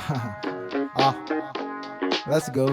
Ah, let's go.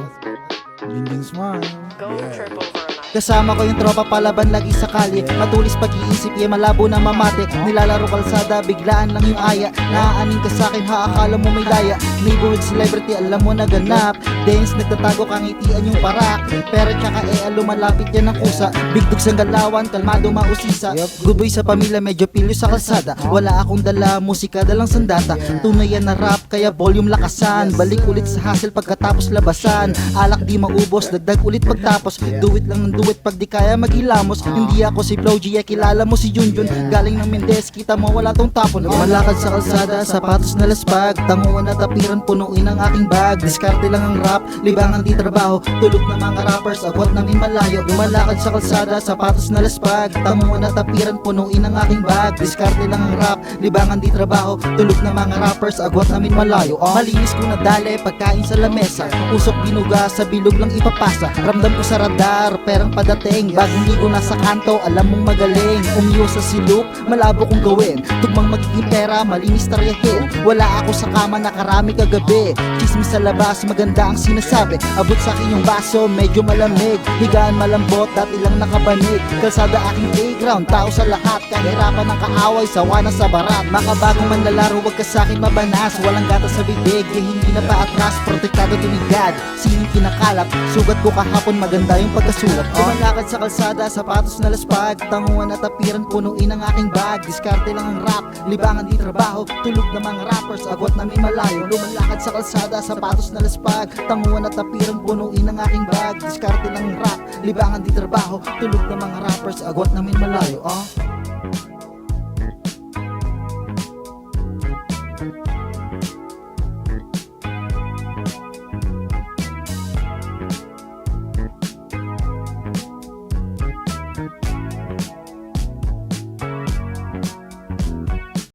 Jinjin smile. Trip over a night. Kasama ko yung tropa palaban lagi sa kalye. Matulis pag-iisip, malabo na mamate. Nilalaro kalsada, biglaan lang yung aya. Naaaning ka sa'kin, akala mo may laya. Neighborhood celebrity, alam mo na ganap. Dance, nagtatago kang itian yung parak. Pero tsaka lumalapit yan ng kusa. Bigdog sa galawan, kalmado mausisa. Good boy sa pamilya, medyo pilyo sa kalsada. Wala akong dala, musika dalang sandata. Tunay yan na rap, kaya volume lakasan. Balik ulit sa hustle pagkatapos labasan. Alak di maubos, dagdag ulit pagtapos. Do it lang ng do it pag di kaya maghilamos. Hindi ako si Flow G, kilala mo si Junjun. Galing ng Mendez, kita mo wala tong tapon. Malakad sa kalsada, sapatos na laspag. Tanguan at tapiran, punuin ang aking bag. Diskarte lang ang rap, libangan di trabaho. Tulog na mga rappers, abot namin malayo. Lumalakad sa kalsada, sapatos na laspag. Tanguan at tapiran, punuin ang aking bag. Diskarte lang ang rap, libangan di trabaho. Tulog na mga rappers, agwat namin malayo. Malinis ko na dali, pagkain sa lamesa. Usok binuga, sa bilog lang ipapasa. Ramdam ko sa radar, perang padating. Bagong ligo na sa kanto, alam mong magaling. Umiyo sa siluk, malabo kong gawin. Tugmang magiging pera, malinis taryahin. Wala ako sa kama, nakarami kagabi. Chismis sa labas, maganda ang sinasabi. Abot sa akin yung baso, medyo malamig. Higaan malambot, dati lang nakabanig. Kalsada aking playground, tao sa lahat. Kahirapan ng kaaway, sawa na sa barat. Makabagong manlalaro, wag ka sa akin mabanas. Walang gata sa bibig, hindi na pa atras. Protektado tunigad, sining kinakalap. Sugat ko kahapon, maganda yung pagkasulat. Lumalakad sa kalsada, sapatos na laspag. Tanguan at tapiran, punuin ang aking bag. Diskarte lang ang rap, libangan di trabaho. Tulog na mga rappers, agwat namin malayo. Lumalakad sa kalsada, sapatos na laspag. Tanguan at tapiran, punuin ang aking bag. Diskarte lang ang rap, libangan di trabaho. Tulog na mga rappers, agwat namin malayo.